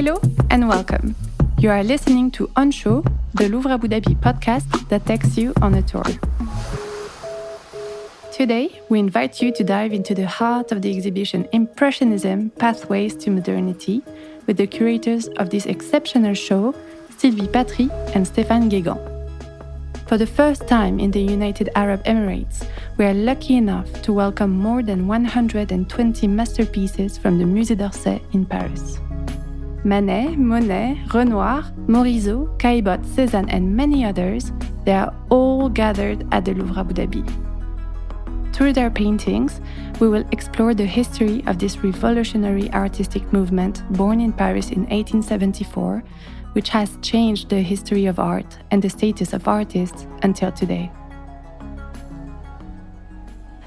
Hello and welcome. You are listening to On Show, the Louvre Abu Dhabi podcast that takes you on a tour. Today, we invite you to dive into the heart of the exhibition Impressionism, Pathways to Modernity, with the curators of this exceptional show, Sylvie, Patry and Stéphane Guégan. For the first time in the United Arab Emirates, we are lucky enough to welcome more than 120 masterpieces from the Musée d'Orsay in Paris. Manet, Monet, Renoir, Morisot, Caillebotte, Cézanne and many others, they are all gathered at the Louvre Abu Dhabi. Through their paintings, we will explore the history of this revolutionary artistic movement born in Paris in 1874, which has changed the history of art and the status of artists until today.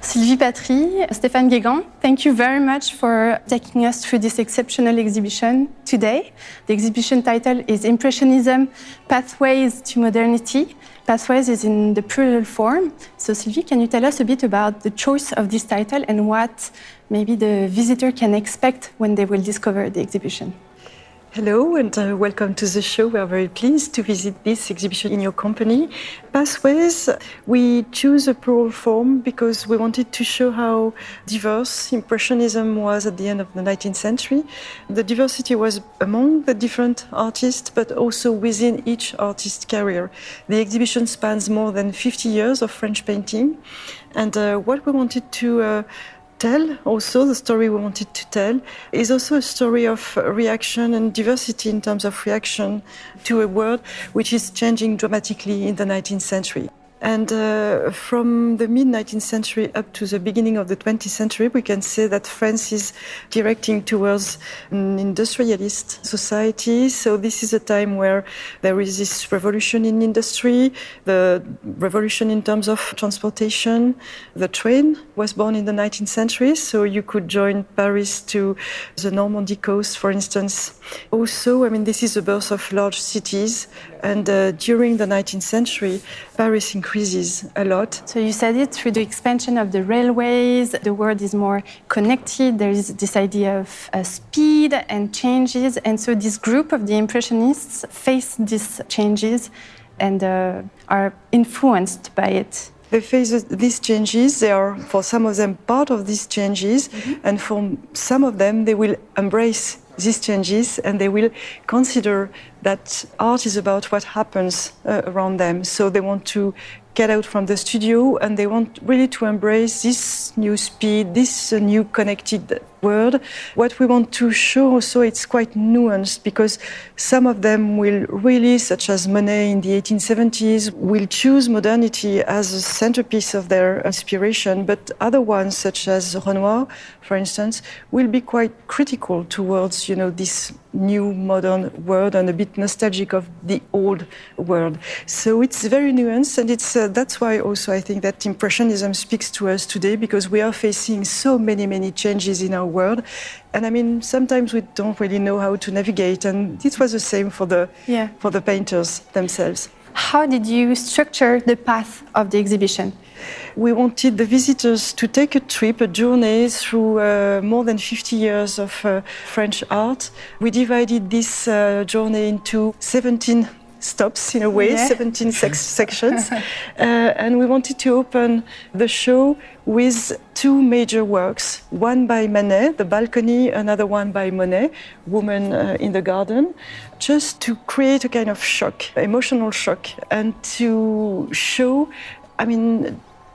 Sylvie, Patry, Stéphane Guégan, thank you very much for taking us through this exceptional exhibition today. The exhibition title is Impressionism, Pathways to Modernity. Pathways is in the plural form. So Sylvie, can you tell us a bit about the choice of this title and what maybe the visitor can expect when they will discover the exhibition? Hello and welcome to the show. We are very pleased to visit this exhibition in your company. Pathways, we choose a plural form because we wanted to show how diverse Impressionism was at the end of the 19th century. The diversity was among the different artists, but also within each artist's career. The exhibition spans more than 50 years of French painting. And what we wanted to tell, also the story we wanted to tell, is also a story of reaction and diversity in terms of reaction to a world which is changing dramatically in the 19th century. And from the mid-19th century up to the beginning of the 20th century, we can say that France is directing towards an industrialist society. So this is a time where there is this revolution in industry, the revolution in terms of transportation. The train was born in the 19th century, so you could join Paris to the Normandy coast, for instance. Also, this is the birth of large cities. And during the 19th century, Paris increases a lot. So you said it, through the expansion of the railways, the world is more connected. There is this idea of speed and changes. And so this group of the Impressionists face these changes and are influenced by it. They face these changes. They are, for some of them, part of these changes. Mm-hmm. And for some of them, they will embrace these changes and they will consider that art is about what happens around them. So they want to get out from the studio and they want really to embrace this new speed, this new connected world. What we want to show also, it's quite nuanced because some of them will really, such as Monet in the 1870s, will choose modernity as a centerpiece of their inspiration, but other ones, such as Renoir, for instance, will be quite critical towards, this new modern world and a bit nostalgic of the old world. So it's very nuanced, and it's that's why also I think that Impressionism speaks to us today, because we are facing so many changes in our world. And sometimes we don't really know how to navigate, and it was the same for the painters themselves. How did you structure the path of the exhibition? We wanted the visitors to take a journey through more than 50 years of French art. We divided this journey into 17 stops, in a way, 17 sections. And we wanted to open the show with two major works, one by Manet, The Balcony, another one by Monet, Woman in the Garden, just to create a kind of shock, emotional shock, and to show,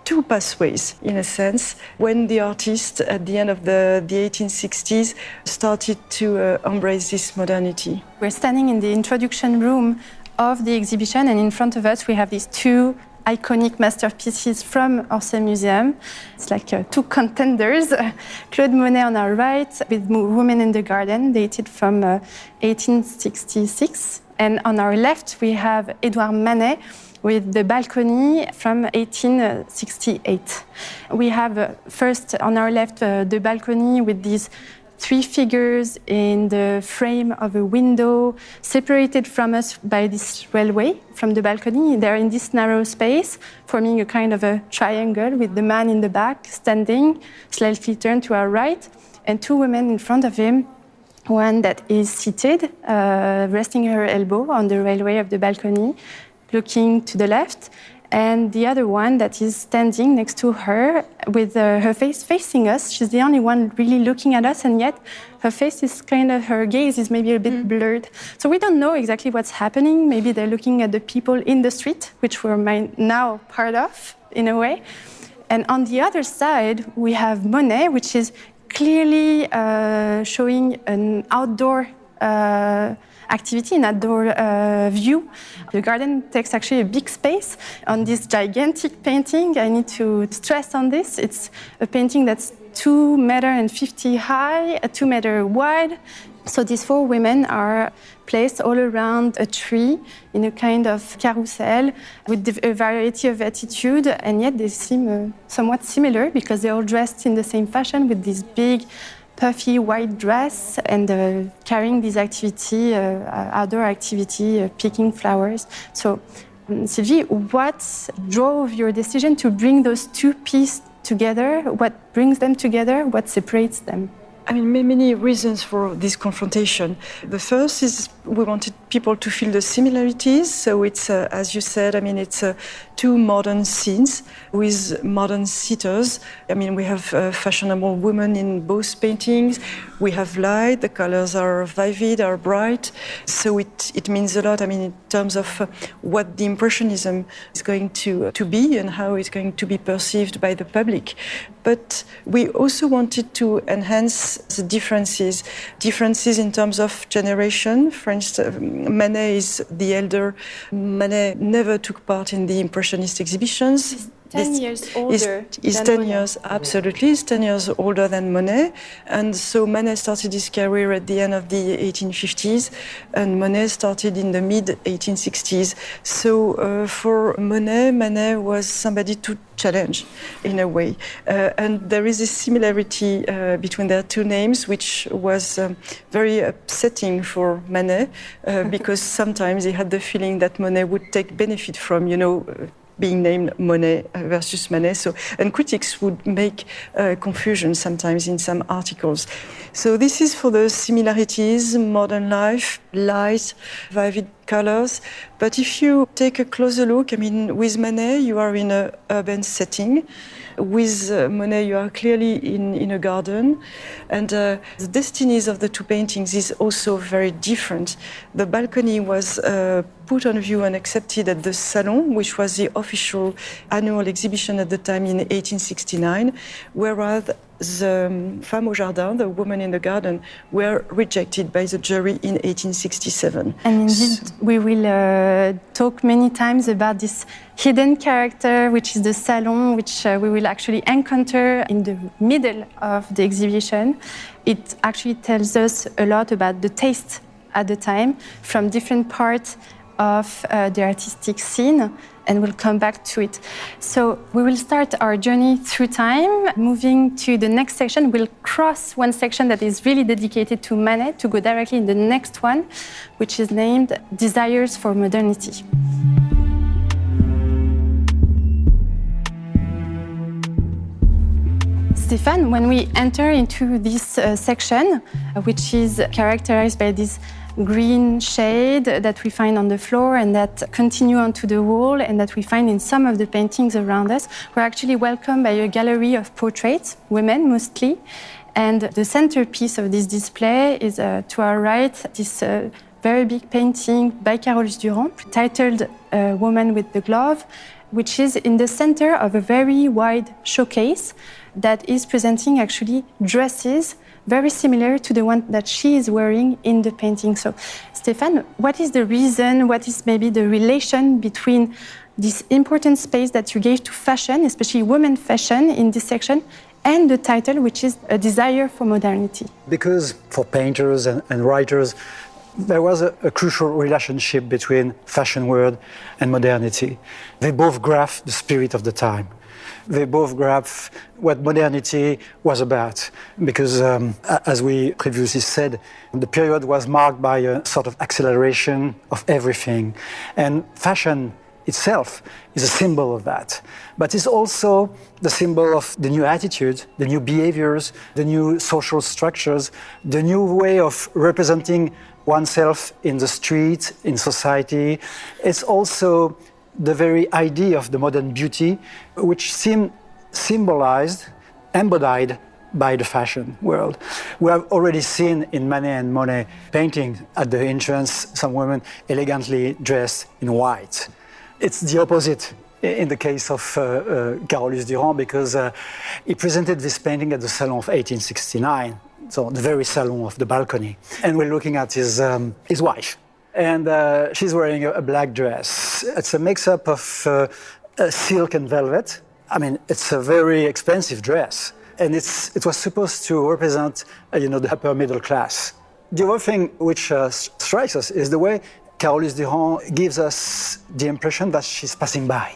two pathways, in a sense, when the artist, at the end of the 1860s, started to embrace this modernity. We're standing in the introduction room of the exhibition, and in front of us we have these two iconic masterpieces from Orsay Museum. It's like two contenders. Claude Monet on our right, with Woman in the Garden, dated from 1866. And on our left we have Edouard Manet with The Balcony from 1868. We have first on our left The Balcony with these three figures in the frame of a window, separated from us by this railway from the balcony. They're in this narrow space, forming a kind of a triangle with the man in the back standing, slightly turned to our right, and two women in front of him one that is seated, resting her elbow on the railway of the balcony, looking to the left, and the other one that is standing next to her with her face facing us. She's the only one really looking at us, and yet her face is her gaze is maybe a bit blurred. So we don't know exactly what's happening. Maybe they're looking at the people in the street, which we're now part of, in a way. And on the other side, we have Monet, which is clearly showing an outdoor activity, an outdoor view. The garden takes actually a big space on this gigantic painting. I need to stress on this. It's a painting that's 2.50 meters high, 2 meters wide. So these 4 women are placed all around a tree in a kind of carousel with a variety of attitude, and yet they seem somewhat similar because they're all dressed in the same fashion with this big, puffy white dress and carrying this activity, outdoor activity, picking flowers. So, Sylvie, what drove your decision to bring those 2 pieces together? What brings them together? What separates them? I mean, many reasons for this confrontation. The first is we wanted people to feel the similarities. So it's, as you said, I mean, it's 2 modern scenes with modern sitters. I mean, we have fashionable women in both paintings. We have light, the colors are vivid, are bright. So it means a lot, I mean, in terms of what the Impressionism is going to be and how it's going to be perceived by the public. But we also wanted to enhance the differences in terms of generation. For instance, Manet is the elder. Manet never took part in the Impressionist exhibitions. He's 10 years older. He's 10 years, absolutely. He's 10 years older than Monet. And so Manet started his career at the end of the 1850s, and Monet started in the mid-1860s. So for Monet, Manet was somebody to challenge, in a way. And there is a similarity between their 2 names, which was very upsetting for Manet, because sometimes he had the feeling that Monet would take benefit from, being named Monet versus Manet. So, and critics would make confusion sometimes in some articles. So this is for the similarities, modern life, light, vivid colors. But if you take a closer look, I mean, with Manet, you are in an urban setting. With Monet, you are clearly in a garden. And the destinies of the 2 paintings is also very different. The balcony was put on view and accepted at the Salon, which was the official annual exhibition at the time in 1869, whereas the Femme au Jardin, the woman in the garden, were rejected by the jury in 1867. And indeed, we will talk many times about this hidden character, which is the Salon, which we will actually encounter in the middle of the exhibition. It actually tells us a lot about the taste at the time from different parts of the artistic scene, and we'll come back to it. So we will start our journey through time, moving to the next section. We'll cross one section that is really dedicated to Manet to go directly in the next one, which is named Desires for Modernity. Stéphane, when we enter into this section, which is characterized by this green shade that we find on the floor and that continue onto the wall and that we find in some of the paintings around us, we're actually welcomed by a gallery of portraits, women mostly. And the centerpiece of this display is to our right, this very big painting by Carolus Durand, titled Woman with the Glove, which is in the center of a very wide showcase that is presenting actually dresses very similar to the one that she is wearing in the painting. So, Stéphane, what is the reason, what is maybe the relation between this important space that you gave to fashion, especially women fashion in this section, and the title, which is A Desire for Modernity? Because for painters and writers, there was a crucial relationship between fashion world and modernity. They both graph the spirit of the time. They both graph what modernity was about, because as we previously said, the period was marked by a sort of acceleration of everything. And fashion itself is a symbol of that. But it's also the symbol of the new attitude, the new behaviors, the new social structures, the new way of representing oneself in the street, in society. It's also the very idea of the modern beauty, which seemed symbolized, embodied by the fashion world. We have already seen in Manet and Monet painting at the entrance some women elegantly dressed in white. It's the opposite in the case of Carolus Durand, because he presented this painting at the Salon of 1869, so the very salon of the balcony. And we're looking at his wife. And she's wearing a black dress. It's a mix-up of silk and velvet. I mean, it's a very expensive dress. And it was supposed to represent, the upper middle class. The other thing which strikes us is the way Carolus Durand gives us the impression that she's passing by.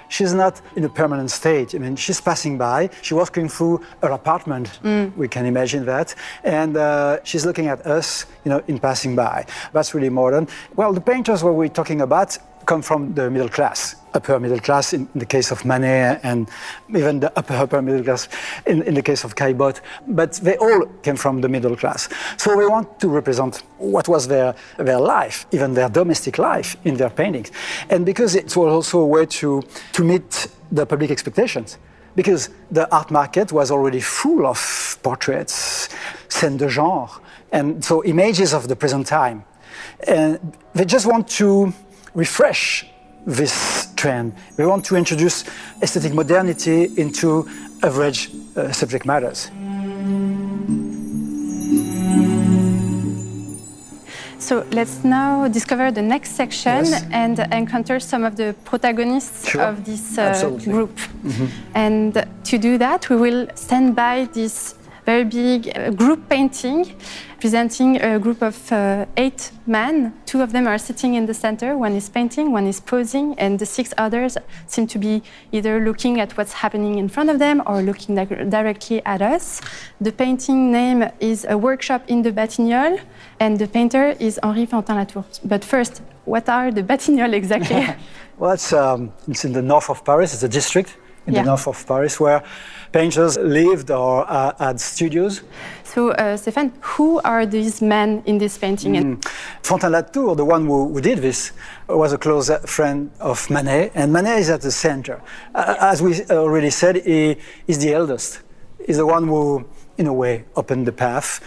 She's not in a permanent state. I mean, she's passing by. She's walking through her apartment. We can imagine that. And she's looking at us, in passing by. That's really modern. Well, the painters what we're talking about come from the middle class, upper middle class in the case of Manet, and even the upper middle class in the case of Caillebotte. But they all came from the middle class. So we want to represent what was their life, even their domestic life in their paintings. And because it was also a way to meet the public expectations. Because the art market was already full of portraits, scènes de genre, and so images of the present time. And they just want to refresh this trend. We want to introduce aesthetic modernity into average subject matters. So let's now discover the next section and encounter some of the protagonists of this group. And to do that, we will stand by this very big group painting presenting a group of 8 men. 2 of them are sitting in the center. One is painting, one is posing, and the 6 others seem to be either looking at what's happening in front of them or looking directly at us. The painting name is A Workshop in the Batignolles, and the painter is Henri Fantin-Latour. But first, what are the Batignolles exactly? Well, it's in the north of Paris. It's a district in the north of Paris where painters lived or had studios. So, Stéphane, who are these men in this painting? Fantin-Latour, the one who did this, was a close friend of Manet, and Manet is at the center. As we already said, he is the eldest. He's the one who, in a way, opened the path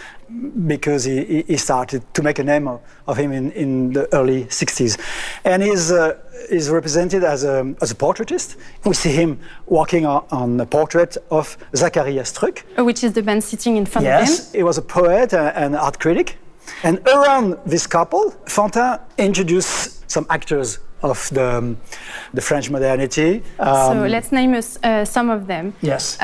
because he started to make a name of him in the early 60s. And he's represented as a portraitist. We see him walking on a portrait of Zacharias Struck. Which is the man sitting in front of him. Yes, he was a poet and art critic. And around this couple, Fantin introduced some actors of the French modernity. So let's name some of them. Yes.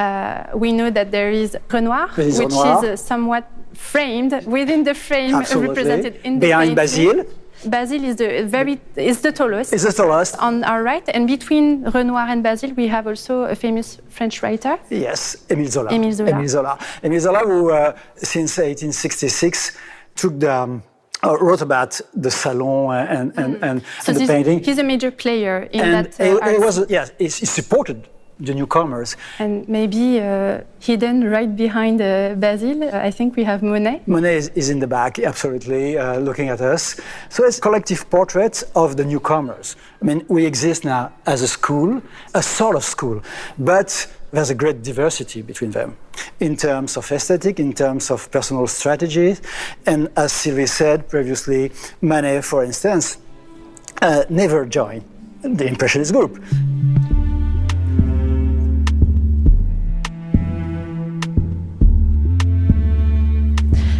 We know that there is Renoir, which is somewhat framed within the frame, represented in the behind painting. Basile. Basile is the tallest. Is the tallest. On our right, and between Renoir and Basile, we have also a famous French writer. Yes, Émile Zola. Émile Zola, who since 1866 wrote about the salon and the painting. He's a major player in that. He supported the newcomers. And maybe hidden right behind Basile, I think we have Monet. Monet is in the back, absolutely, looking at us. So it's collective portraits of the newcomers. I mean, we exist now as a school, a sort of school, but there's a great diversity between them in terms of aesthetic, in terms of personal strategies. And as Sylvie said previously, Manet, for instance, never joined the Impressionist group.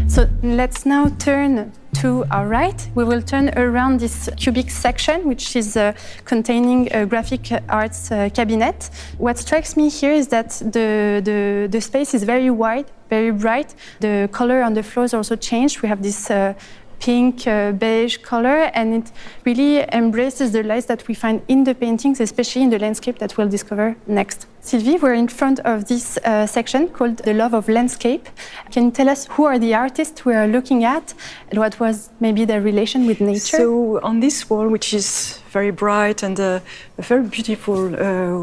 So let's now turn to our right. We will turn around this cubic section, which is containing a graphic arts cabinet. What strikes me here is that the space is very wide, very bright. The color on the floors also changed. We have this pink, beige color, and it really embraces the lights that we find in the paintings, especially in the landscape that we'll discover next. Sylvie, we're in front of this section called The Love of Landscape. Can you tell us who are the artists we are looking at and what was maybe their relation with nature? So on this wall, which is very bright and a very beautiful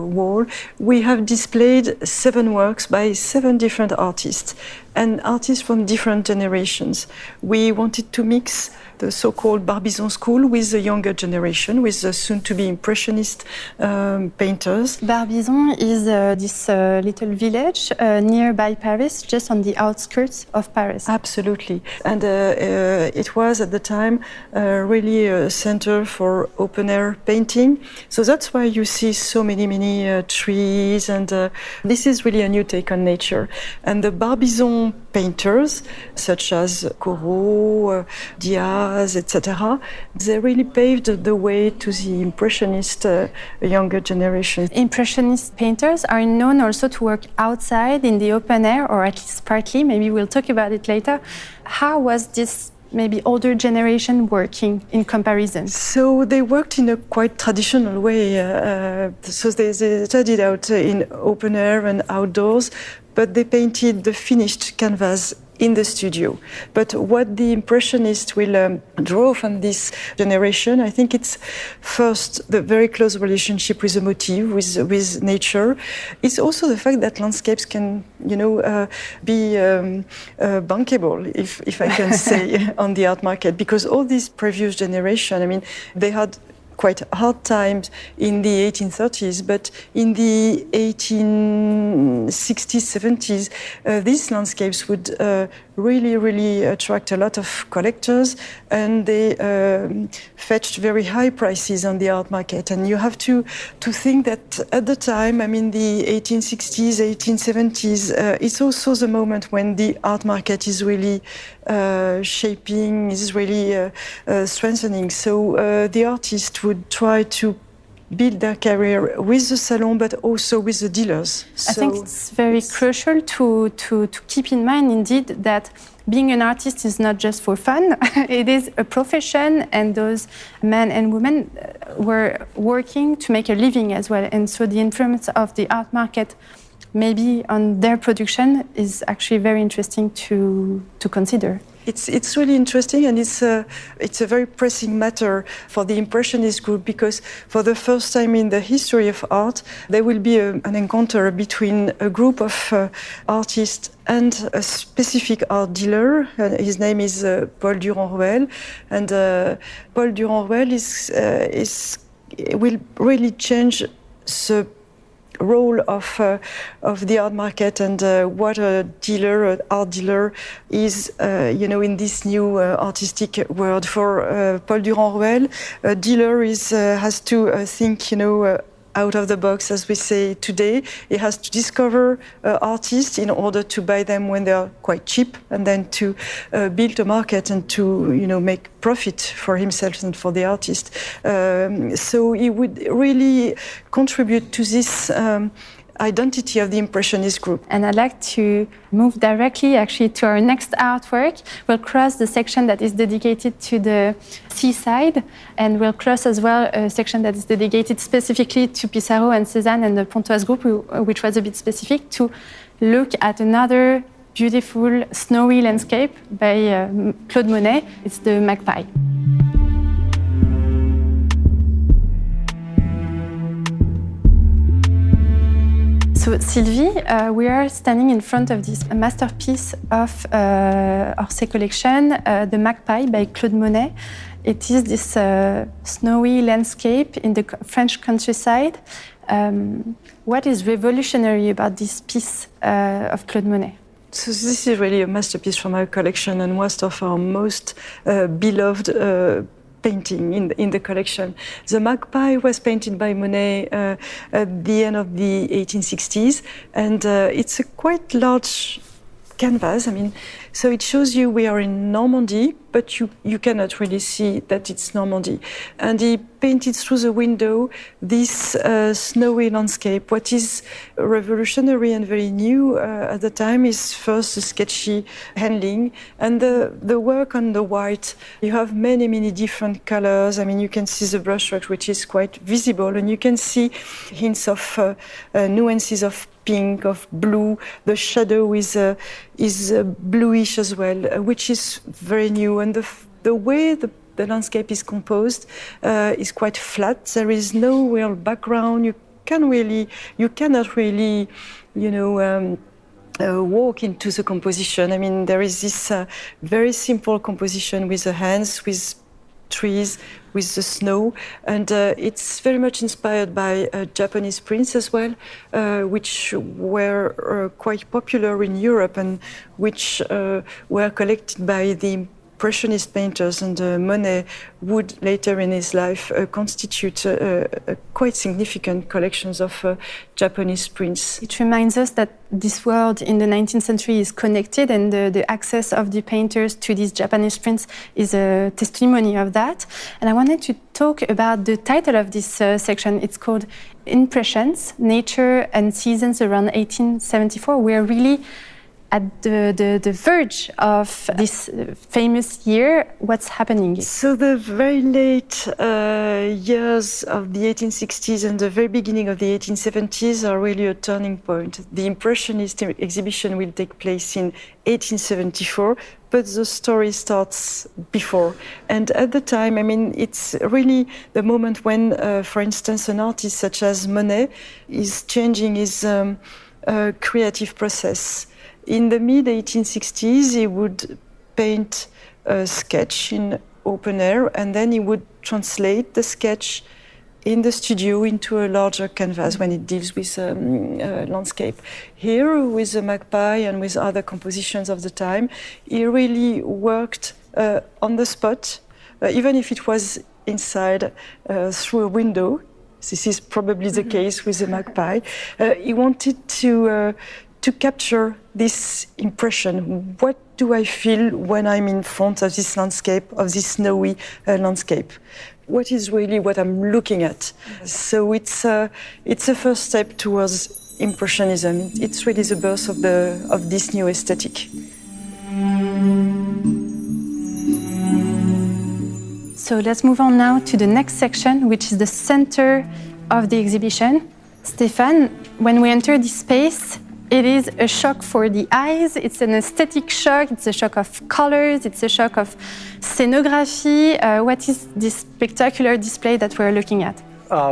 wall, we have displayed 7 works by 7 different artists and artists from different generations. We wanted to mix the so-called Barbizon school with the younger generation, with the soon-to-be Impressionist painters. Barbizon is this little village nearby Paris, just on the outskirts of Paris. Absolutely. And it was at the time really a center for open-air painting. So that's why you see so many trees, and this is really a new take on nature. And the Barbizon painters, such as Corot, Diaz, etc., they really paved the way to the Impressionist younger generation. Impressionist painters are known also to work outside in the open air, or at least partly. Maybe we'll talk about it later. How was this maybe older generation working in comparison? So they worked in a quite traditional way. So they studied out in open air and outdoors, but they painted the finished canvas in the studio. But what the Impressionists will draw from this generation, I think it's first the very close relationship with the motif, with nature. It's also the fact that landscapes can, be bankable, if I can say, on the art market, because all this previous generation, I mean, they had quite hard times in the 1830s, but in the 1860s, 70s, these landscapes would really attract a lot of collectors, and they fetched very high prices on the art market. And you have to think that at the time, I mean, the 1860s, 1870s, it's also the moment when the art market is really shaping, is really strengthening. So the artist would try to build their career with the salon, but also with the dealers. I think it's very crucial to keep in mind, indeed, that being an artist is not just for fun. It is a profession, and those men and women were working to make a living as well. And so the influence of the art market maybe on their production is actually very interesting to consider. It's really interesting, and it's a very pressing matter for the Impressionist group, because for the first time in the history of art, there will be an encounter between a group of artists and a specific art dealer. His name is Paul Durand-Ruel, and Paul Durand-Ruel will really change the role of the art market, and what a dealer, an art dealer, is, in this new artistic world. For Paul Durand-Ruel, a dealer has to think, out of the box, as we say today. He has to discover artists in order to buy them when they are quite cheap, and then to build a market and to make profit for himself and for the artist. So he would really contribute to this identity of the Impressionist group. And I'd like to move directly actually to our next artwork. We'll cross the section that is dedicated to the seaside, and we'll cross as well a section that is dedicated specifically to Pissarro and Cézanne and the Pontoise group, which was a bit specific, to look at another beautiful snowy landscape by Claude Monet. It's the Magpie. So Sylvie, we are standing in front of this masterpiece of Orsay collection, the Magpie by Claude Monet. It is this snowy landscape in the French countryside. What is revolutionary about this piece of Claude Monet? So this is really a masterpiece from our collection, and one of our most beloved painting in the collection. The Magpie was painted by Monet at the end of the 1860s, and it's a quite large canvas. I mean, so it shows you we are in Normandy, but you cannot really see that it's Normandy. And he painted through the window this snowy landscape. What is revolutionary and very new at the time is first the sketchy handling and the work on the white. You have many, many different colors. I mean, you can see the brushwork, which is quite visible, and you can see hints of nuances of pink, of blue. The shadow is bluish as well, which is very new. And the way the landscape is composed is quite flat. There is no real background. You cannot really, walk into the composition. I mean, there is this very simple composition with the hands, with trees, with the snow, and it's very much inspired by Japanese prints as well, which were quite popular in Europe and which were collected by the Impressionist painters, and Monet would later in his life constitute quite significant collections of Japanese prints. It reminds us that this world in the 19th century is connected, and the access of the painters to these Japanese prints is a testimony of that. And I wanted to talk about the title of this section. It's called Impressions, Nature and Seasons around 1874. We're really at the verge of this famous year. What's happening? So the very late years of the 1860s and the very beginning of the 1870s are really a turning point. The Impressionist exhibition will take place in 1874, but the story starts before. And at the time, I mean, it's really the moment when, for instance, an artist such as Monet is changing his creative process. In the mid-1860s, he would paint a sketch in open air, and then he would translate the sketch in the studio into a larger canvas when it deals with landscape. Here, with the Magpie and with other compositions of the time, he really worked on the spot, even if it was inside through a window. This is probably the case with the Magpie. He wanted to capture this impression. What do I feel when I'm in front of this landscape, of this snowy landscape? What is really what I'm looking at? So it's a first step towards Impressionism. It's really the birth of this new aesthetic. So let's move on now to the next section, which is the center of the exhibition. Stéphane, when we enter this space, it is a shock for the eyes. It's an aesthetic shock. It's a shock of colors. It's a shock of scenography. What is this spectacular display that we're looking at?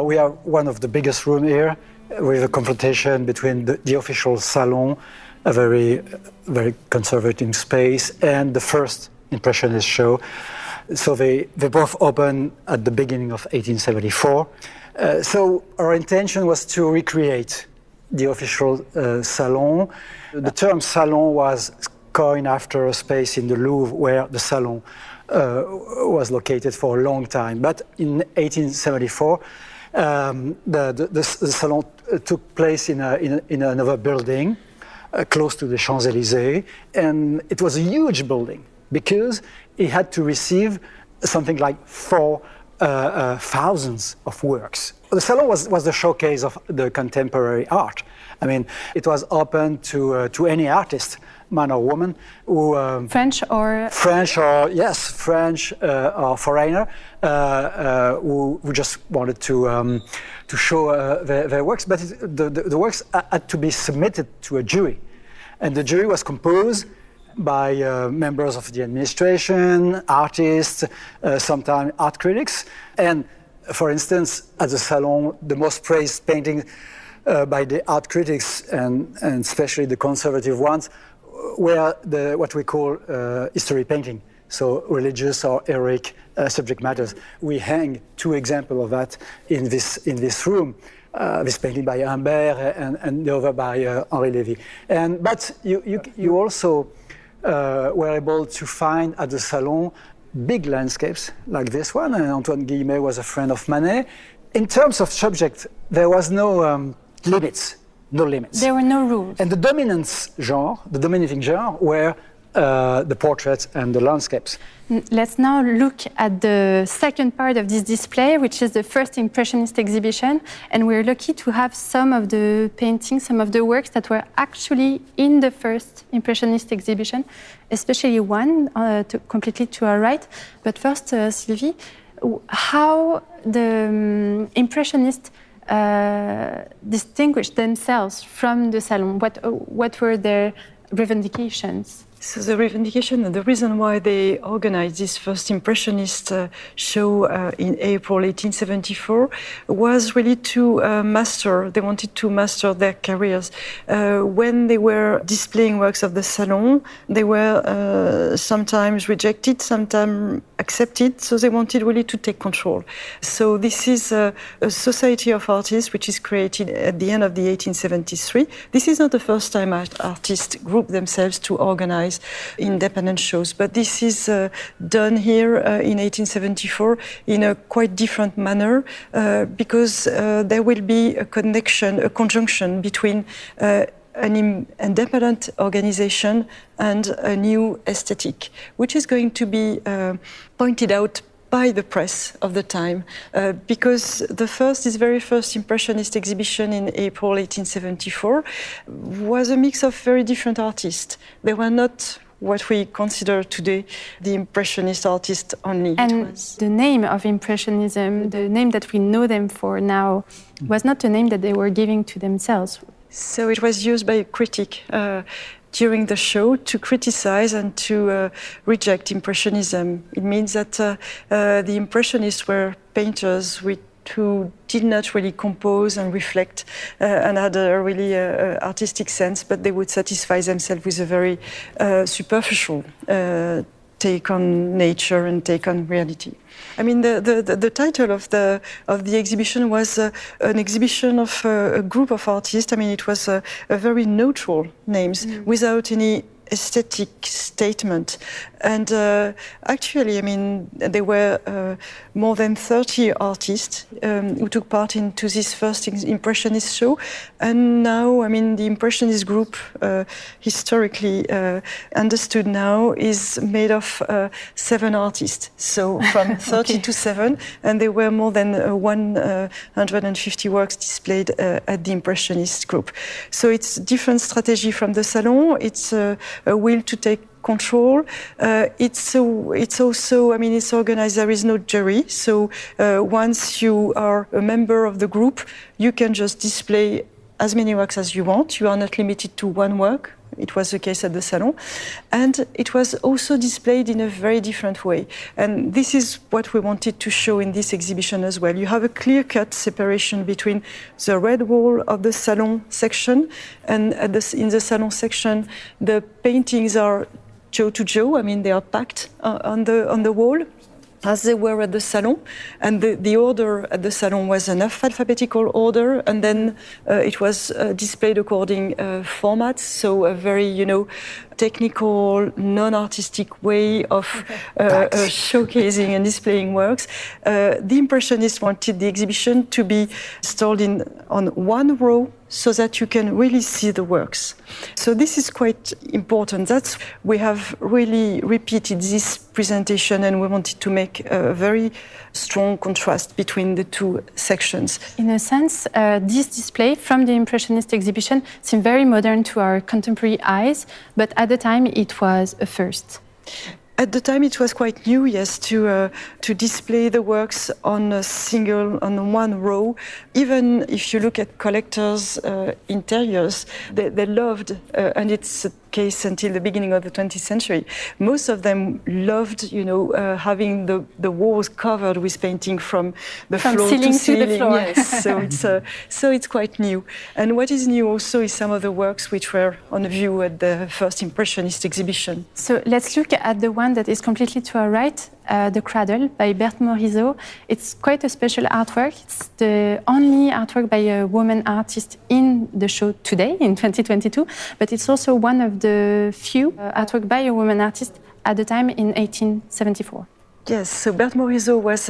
We are one of the biggest rooms here, with a confrontation between the official salon, a very conservative space, and the first Impressionist show. So they both opened at the beginning of 1874. So our intention was to recreate the official salon. The term salon was coined after a space in the Louvre where the salon was located for a long time. But in 1874, the salon took place in another building close to the Champs-Élysées, and it was a huge building because it had to receive something like 4,000 of works. The salon was the showcase of the contemporary art. I mean, it was open to any artist, man or woman, who French or foreigner, who just wanted to show their works. But the works had to be submitted to a jury, and the jury was composed by members of the administration, artists, sometimes art critics. And for instance, at the Salon, the most praised painting by the art critics, and especially the conservative ones, were what we call history painting, so religious or heroic subject matters. We hang two examples of that in this room. This painting by Humbert and the other by Henri Lévy. But you also were able to find at the Salon big landscapes like this one, and Antoine Guillemet was a friend of Manet. In terms of subject, there was no limits. There were no rules. And the dominating genre were the portraits and the landscapes. Let's now look at the second part of this display, which is the first Impressionist exhibition. And we're lucky to have some of the paintings, some of the works that were actually in the first Impressionist exhibition, especially one completely to our right. But first, Sylvie, how the Impressionists distinguished themselves from the Salon? What were their revendications? So the revendication and the reason why they organized this first Impressionist show in April 1874 was really to they wanted to master their careers. When they were displaying works of the Salon, they were sometimes rejected, sometimes accepted, so they wanted really to take control. So this is a society of artists which is created at the end of the 1873. This is not the first time artists group themselves to organize independent shows, but this is done here in 1874 in a quite different manner because there will be a conjunction between an independent organization and a new aesthetic, which is going to be pointed out by the press of the time, because this very first Impressionist exhibition in April 1874 was a mix of very different artists. They were not what we consider today the Impressionist artists only. And the name of Impressionism, the name that we know them for now, was not a name that they were giving to themselves. So it was used by a critic during the show to criticize and to reject Impressionism. It means that the Impressionists were painters who did not really compose and reflect and had a really artistic sense, but they would satisfy themselves with a very superficial take on nature and take on reality. I mean, the title of the exhibition was an exhibition of a group of artists. I mean, it was a very neutral names without any aesthetic statement. And actually, I mean, there were more than 30 artists who took part into this first Impressionist show. And now, I mean, the Impressionist group, historically understood now, is made of 7 artists. So from 30 to 7, and there were more than 150 works displayed at the Impressionist group. So it's different strategy from the Salon. It's a will to take control. It's also, I mean, it's organized, there is no jury. So once you are a member of the group, you can just display as many works as you want. You are not limited to one work. It was the case at the Salon. And it was also displayed in a very different way. And this is what we wanted to show in this exhibition as well. You have a clear-cut separation between the red wall of the Salon section, and in the Salon section, the paintings are Joe to Joe. I mean, they are packed on the wall, as they were at the Salon. And the order at the Salon was an alphabetical order, and then it was displayed according formats, so a very, technical, non-artistic way of showcasing and displaying works. The Impressionists wanted the exhibition to be installed on one row so that you can really see the works. So this is quite important. We have really repeated this presentation, and we wanted to make a very strong contrast between the two sections. In a sense, this display from the Impressionist exhibition seemed very modern to our contemporary eyes, but at the time it was a first. At the time, it was quite new, yes, to display the works on one row. Even if you look at collectors' interiors, they loved, and it's a case until the beginning of the 20th century. Most of them loved, having the walls covered with painting from floor ceiling to ceiling. To the floor. Yes, so it's quite new. And what is new also is some of the works which were on view at the first Impressionist exhibition. So let's look at the one that is completely to our right, The Cradle by Berthe Morisot. It's quite a special artwork. It's the only artwork by a woman artist in the show today, in 2022, but it's also one of the few artwork by a woman artist at the time in 1874. Yes, so Berthe Morisot was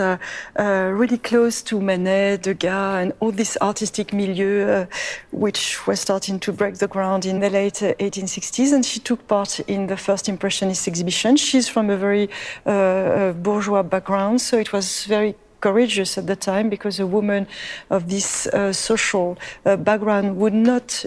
really close to Manet, Degas, and all this artistic milieu, which was starting to break the ground in the late 1860s. And she took part in the first Impressionist exhibition. She's from a very bourgeois background, so it was very courageous at the time, because a woman of this social background would not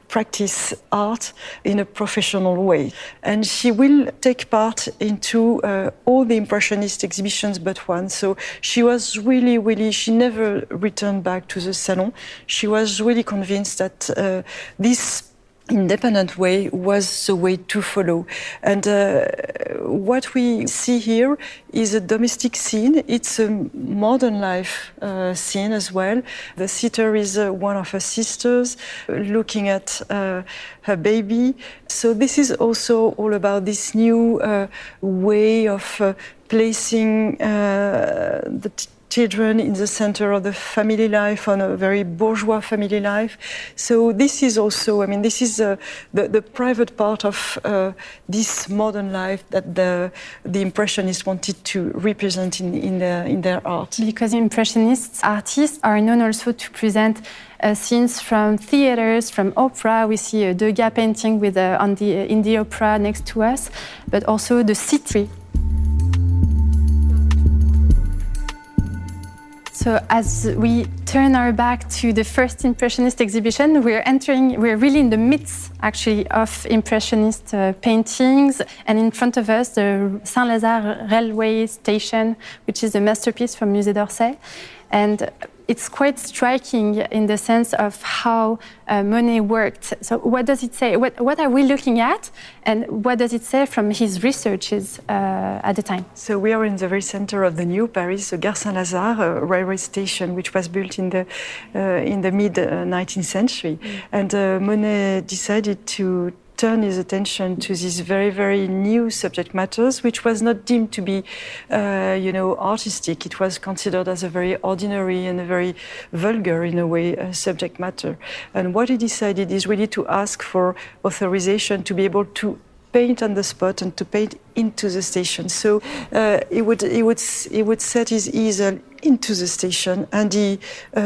practice art in a professional way. And she will take part into all the Impressionist exhibitions but one. So she was really, she never returned back to the salon. She was really convinced that this independent way was the way to follow. And what we see here is a domestic scene. It's a modern life scene as well. The sitter is one of her sisters looking at her baby. So this is also all about this new way of placing the children in the center of the family life, on a very bourgeois family life. So this is also, this is the private part of this modern life that the Impressionists wanted to represent in their art. Because Impressionist artists are known also to present scenes from theaters, from opera. We see a Degas painting with in the opera next to us, but also the city. So as we turn our back to the first Impressionist exhibition, we're really in the midst, actually, of Impressionist paintings. And in front of us, the Saint-Lazare railway station, which is a masterpiece from Musée d'Orsay. And it's quite striking in the sense of how Monet worked. So what does it say? What are we looking at? And what does it say from his researches at the time? So we are in the very center of the new Paris, the Gare Saint-Lazare railway station, which was built in the mid-19th century. And Monet decided to turn his attention to these very, very new subject matters, which was not deemed to be, artistic. It was considered as a very ordinary and a very vulgar, in a way, subject matter. And what he decided is really to ask for authorization to be able to paint on the spot and to paint into the station. So he would set his easel into the station, and he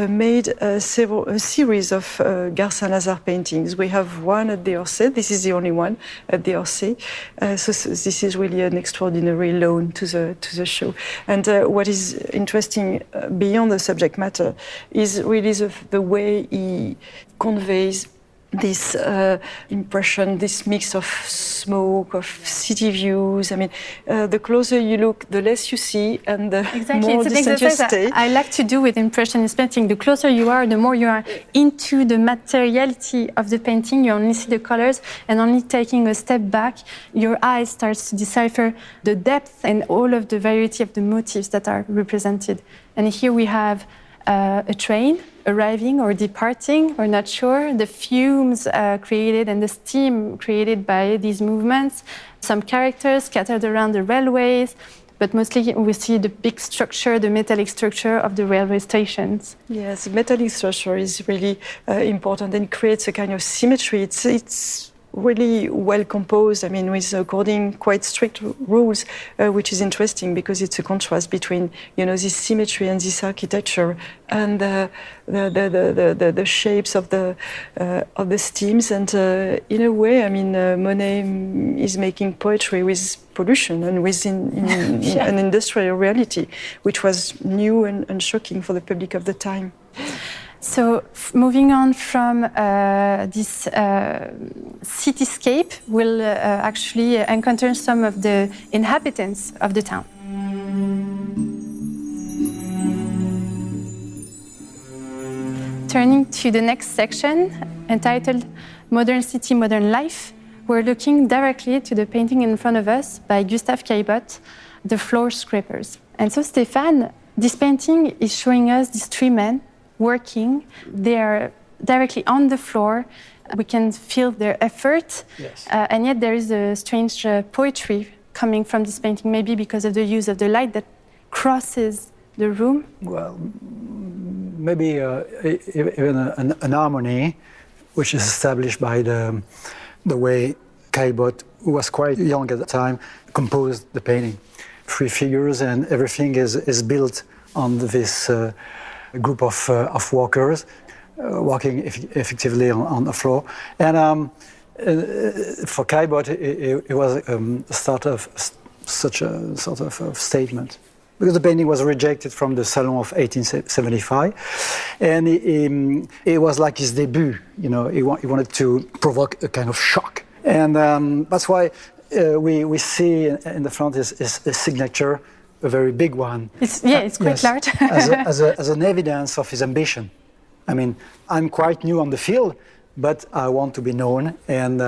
made a series of Gare Saint-Lazare paintings. We have one at the Orsay. This is the only one at the Orsay. So this is really an extraordinary loan to the show. And what is interesting beyond the subject matter is really the way he conveys this impression, this mix of smoke, of city views. The closer you look, the less you see, and the more distant you stay. I like to do with Impressionist painting. The closer you are, the more you are into the materiality of the painting. You only see the colors, and only taking a step back, your eye starts to decipher the depth and all of the variety of the motifs that are represented. And here we have a train arriving or departing, we're not sure. The fumes created and the steam created by these movements. Some characters scattered around the railways, but mostly we see the big structure, the metallic structure of the railway stations. Yes, the metallic structure is really important and creates a kind of symmetry. It's really well composed, with according quite strict rules, which is interesting because it's a contrast between, this symmetry and this architecture and the shapes of the steams. And in a way, Monet is making poetry with pollution and with an industrial reality, which was new and shocking for the public of the time. So moving on from this cityscape, we'll actually encounter some of the inhabitants of the town. Turning to the next section, entitled Modern City, Modern Life, we're looking directly to the painting in front of us by Gustave Caillebotte, The Floor Scrapers. And so, Stéphane, this painting is showing us these three men working. They are directly on the floor. We can feel their effort. Yes. And yet there is a strange poetry coming from this painting, maybe because of the use of the light that crosses the room. Well, maybe even an harmony, which is established by the way Caillebotte, who was quite young at the time, composed the painting. three figures, and everything is built on this group of walkers walking effectively on the floor. And for Caillebotte, it was a start of such a sort of statement, because the painting was rejected from the Salon of 1875, and it was like his debut. You know, he wanted to provoke a kind of shock, and that's why we see in the front his signature, a very big one. It's quite large. as an evidence of his ambition. I mean, I'm quite new on the field, but I want to be known, and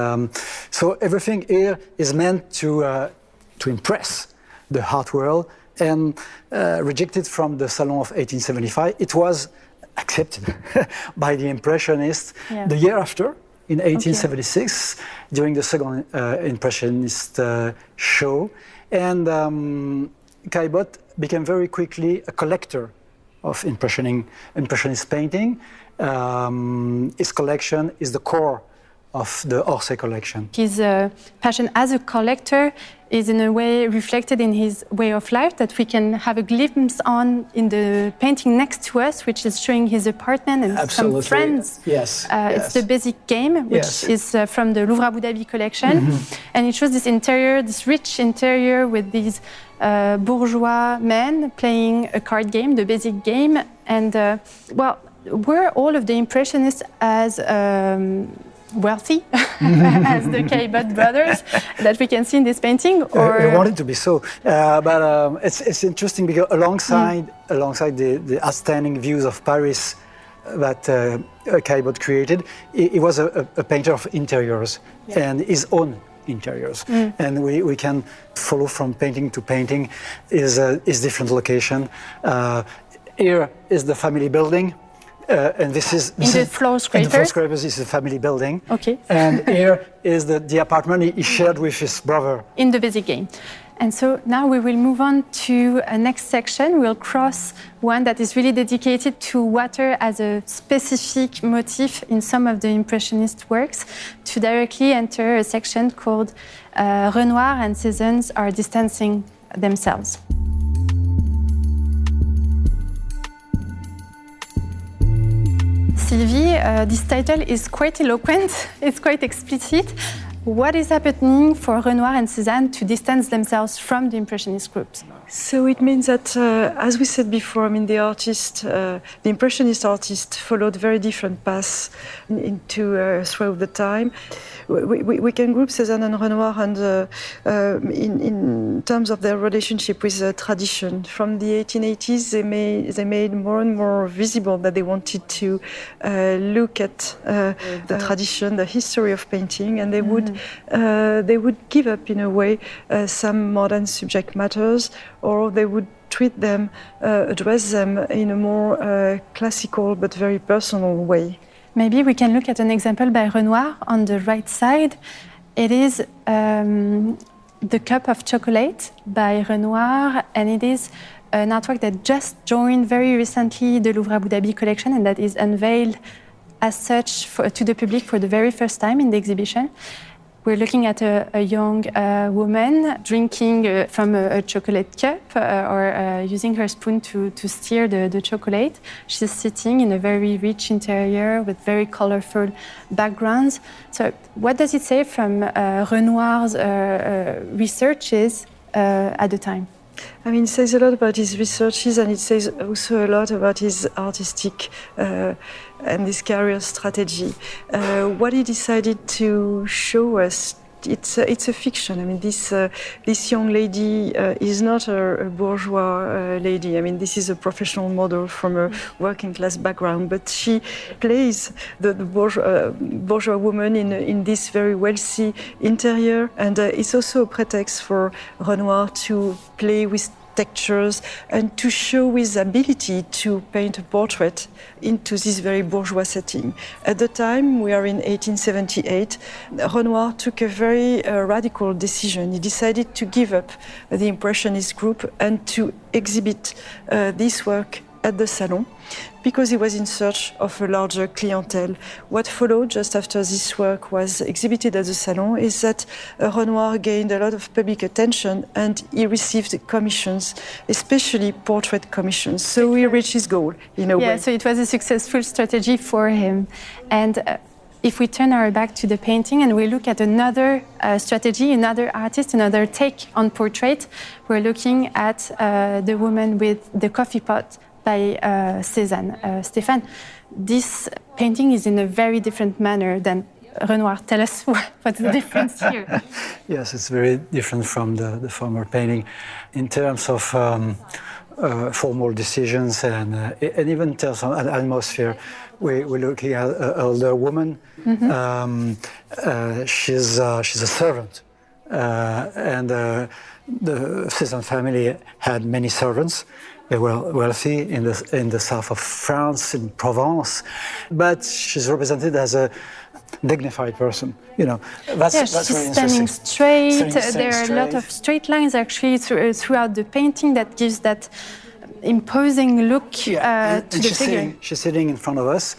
so everything here is meant to impress the art world. And rejected from the Salon of 1875, it was accepted by the Impressionists the year after, in 1876, during the second Impressionist show. And Caillebotte became very quickly a collector of Impressionist painting. His collection is the core of the Orsay collection. His passion as a collector is in a way reflected in his way of life that we can have a glimpse on in the painting next to us, which is showing his apartment and some friends. Yes. It's the basic game, which is from the Louvre Abu Dhabi collection. And it shows this interior, this rich interior with these bourgeois men playing a card game, the basic game. And were all of the Impressionists as wealthy as the Caillebotte brothers that we can see in this painting? Or I want it to be so, but it's interesting because alongside the outstanding views of Paris that Caillebotte created, he was a painter of interiors and his own interiors, and we can follow from painting to painting is different location. Here is the family building. And this is the floor scrapers. In the floor scrapers is a family building. Okay. And here is the apartment he shared with his brother. In the basic game. And so now we will move on to a next section. We'll cross one that is really dedicated to water as a specific motif in some of the Impressionist works, to directly enter a section called Renoir and Cézanne are distancing themselves. Sylvie, this title is quite eloquent, it's quite explicit. What is happening for Renoir and Cézanne to distance themselves from the Impressionist groups? So it means that, as we said before, I mean, the Impressionist artist followed very different paths throughout the time. We can group Cézanne and Renoir and in terms of their relationship with tradition. From the 1880s, they made more and more visible that they wanted to look at the tradition, the history of painting, and they would give up in a way some modern subject matters, or they would treat them, address them in a more classical but very personal way. Maybe we can look at an example by Renoir on the right side. It is The Cup of Chocolate by Renoir, and it is an artwork that just joined very recently the Louvre Abu Dhabi collection, and that is unveiled as such to the public for the very first time in the exhibition. We're looking at a young woman drinking from a chocolate cup or using her spoon to stir the chocolate. She's sitting in a very rich interior with very colorful backgrounds. So what does it say from Renoir's researches at the time? I mean, it says a lot about his researches, and it says also a lot about his artistic and his career strategy. What he decided to show us, it's a fiction. I mean, this young lady is not a bourgeois lady. I mean, this is a professional model from a working class background, but she plays the bourgeois woman in this very wealthy interior, and it's also a pretext for Renoir to play with textures and to show his ability to paint a portrait into this very bourgeois setting. At the time, we are in 1878, Renoir took a very radical decision. He decided to give up the Impressionist group and to exhibit this work at the Salon because he was in search of a larger clientele. What followed just after this work was exhibited at the Salon is that Renoir gained a lot of public attention and he received commissions, especially portrait commissions. So he reached his goal in a way. Yeah, so it was a successful strategy for him. And if we turn our back to the painting and we look at another strategy, another artist, another take on portrait, we're looking at the woman with the coffee pot by Cézanne. Stéphane, this painting is in a very different manner than Renoir. Tell us what's the difference here? Yes, it's very different from the former painting in terms of formal decisions and even in terms of atmosphere. We're looking at an older woman. Mm-hmm. She's a servant, and the Cézanne family had many servants. They were wealthy in the south of France, in Provence, but she's represented as a dignified person. You know, that's really standing straight. Standing there are a lot of straight lines actually throughout the painting that gives that imposing look to the figure. She's sitting in front of us,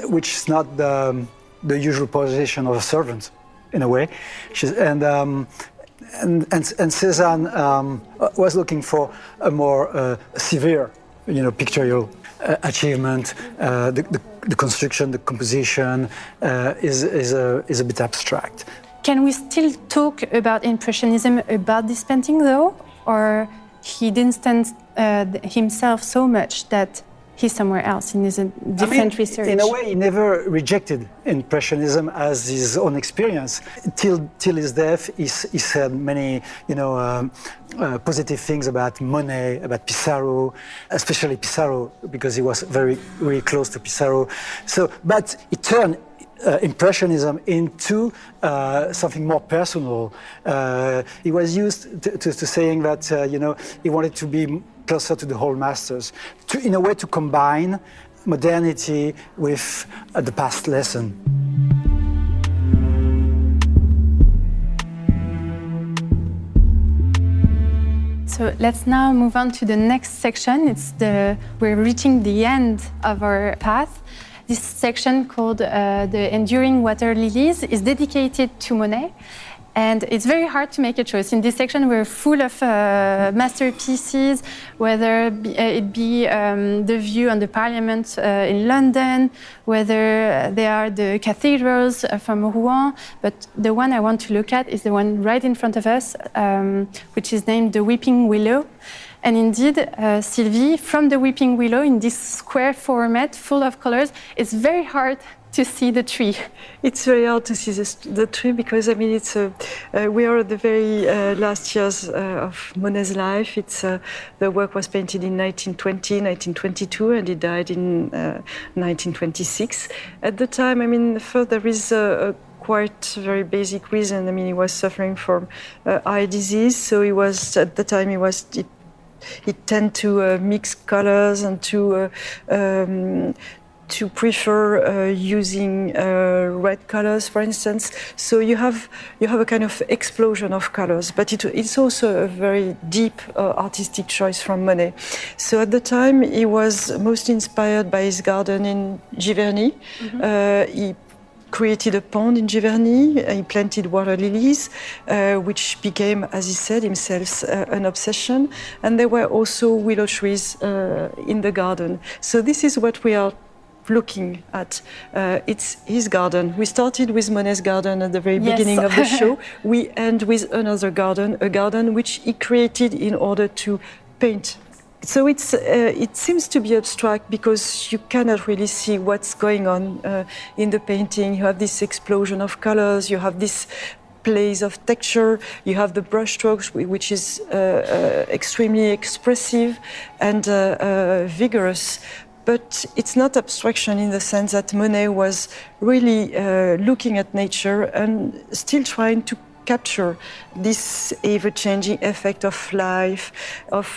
which is not the usual position of a servant, in a way. And Cézanne was looking for a more severe, pictorial achievement. The construction, the composition is a bit abstract. Can we still talk about Impressionism about this painting, though, or he distanced himself so much that he's somewhere else in his different research? In a way, he never rejected Impressionism as his own experience. Till his death, he said many, positive things about Monet, about Pissarro, especially Pissarro, because he was very close to Pissarro. But he turned Impressionism into something more personal. He was used to saying that, he wanted to be closer to the whole masters, in a way to combine modernity with the past lesson. So let's now move on to the next section. We're reaching the end of our path. This section called the Enduring Water Lilies is dedicated to Monet. And it's very hard to make a choice. In this section, we're full of masterpieces, whether it be the view on the Parliament in London, whether they are the cathedrals from Rouen. But the one I want to look at is the one right in front of us, which is named the Weeping Willow. And indeed, Sylvie, from the Weeping Willow in this square format, full of colors, it's very hard to see the tree. It's very hard to see the tree because we are at the very last years of Monet's life. The work was painted in 1920, 1922, and he died in 1926. At the time, there is a quite very basic reason. He was suffering from eye disease, so at the time he tended to mix colors and to prefer using red colors, for instance. So you have a kind of explosion of colors, but it's also a very deep artistic choice from Monet. So at the time, he was mostly inspired by his garden in Giverny. Mm-hmm. He created a pond in Giverny. He planted water lilies, which became, as he said himself, an obsession. And there were also willow trees in the garden. So this is what we are looking at. It's his garden. We started with Monet's garden at the very beginning of the show. We end with another garden, a garden which he created in order to paint. So it seems to be abstract because you cannot really see what's going on in the painting. You have this explosion of colors, you have this plays of texture, you have the brushstrokes, which is extremely expressive and vigorous. But it's not abstraction in the sense that Monet was really looking at nature and still trying to capture this ever-changing effect of life, of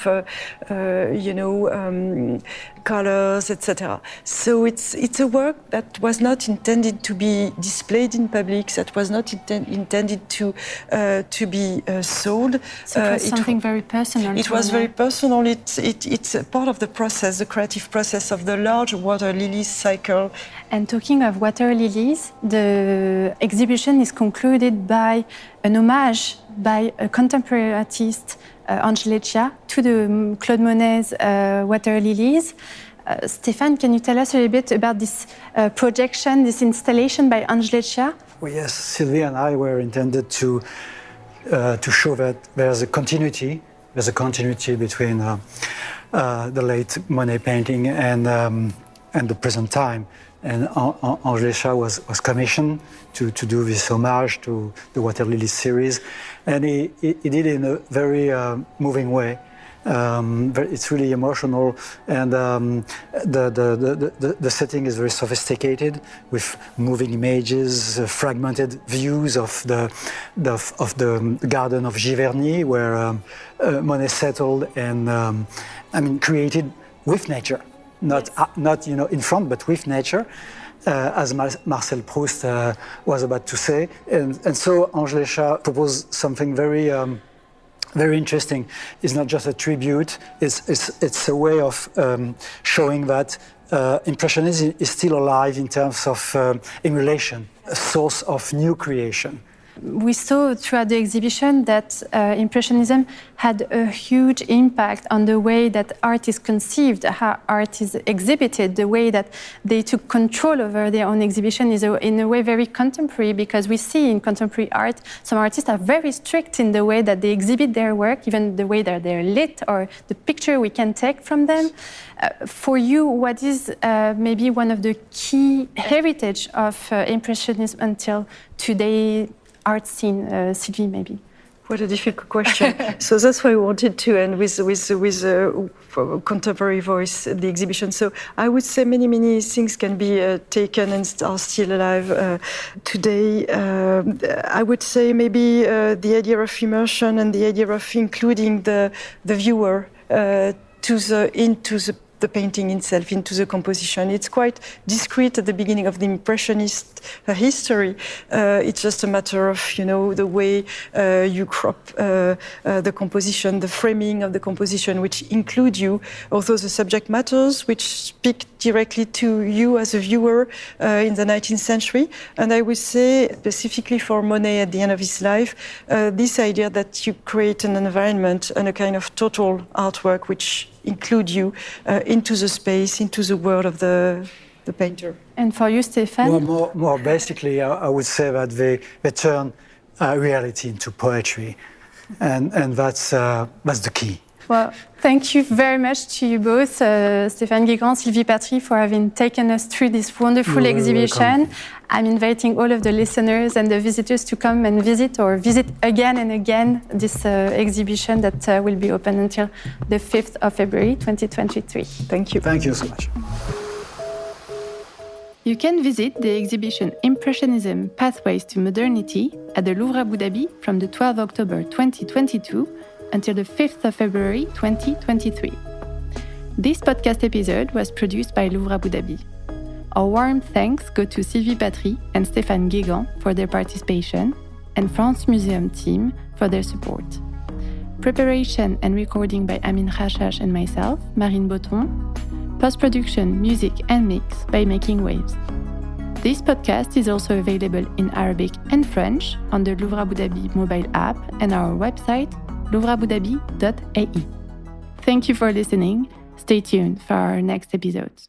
colors, etc. So it's a work that was not intended to be displayed in public, that was not intended to be sold. So it was something very personal. It was very personal. It's a part of the process, the creative process of the large water lilies cycle. And talking of water lilies, the exhibition is concluded by an homage by a contemporary artist, Angelecia, to the Claude Monet's water lilies. Stéphane, can you tell us a little bit about this projection, this installation by Angelecia? Well, yes, Sylvie and I were intended to show that there's a continuity between the late Monet painting and the present time. And Angelecia was commissioned to do this homage to the Water Lilies series, and he did it in a very moving way. It's really emotional, and the setting is very sophisticated with moving images, fragmented views of the garden of Giverny, where Monet settled and created with nature. Not in front, but with nature, as Marcel Proust was about to say. And so Angelecia proposed something very interesting. It's not just a tribute, it's a way of showing that Impressionism is still alive in terms of emulation, a source of new creation. We saw throughout the exhibition that Impressionism had a huge impact on the way that art is conceived, how art is exhibited, the way that they took control over their own exhibition is in a way very contemporary, because we see in contemporary art some artists are very strict in the way that they exhibit their work, even the way that they're lit or the picture we can take from them. For you, what is maybe one of the key heritage of Impressionism until today? Art scene, Sylvie, maybe. What a difficult question. So that's why I wanted to end with contemporary voice, the exhibition. So I would say many things can be taken and are still alive today. I would say maybe the idea of immersion and the idea of including the viewer into the painting itself, into the composition. It's quite discreet at the beginning of the Impressionist history. It's just a matter of, the way you crop the composition, the framing of the composition, which include you, although the subject matters, which speak directly to you as a viewer in the 19th century. And I would say, specifically for Monet at the end of his life, this idea that you create an environment and a kind of total artwork which include you into the space, into the world of the painter. And for you, Stéphane? Well, more basically, I would say that they turn reality into poetry, and that's the key. Well, thank you very much to you both, Stéphane Guégan, Sylvie Patry, for having taken us through this wonderful exhibition. I'm inviting all of the listeners and the visitors to come and visit again and again this exhibition that will be open until the 5th of February 2023. Thank you. Thank you so much. You can visit the exhibition Impressionism, Pathways to Modernity at the Louvre Abu Dhabi from the 12th of October 2022 until the 5th of February 2023. This podcast episode was produced by Louvre Abu Dhabi. Our warm thanks go to Sylvie Patry and Stéphane Guégan for their participation, and France Museum team for their support. Preparation and recording by Amin Khashash and myself, Marine Botton. Post-production, music and mix by Making Waves. This podcast is also available in Arabic and French on the Louvre Abu Dhabi mobile app and our website, louvreabudhabi.ai. Thank you for listening. Stay tuned for our next episodes.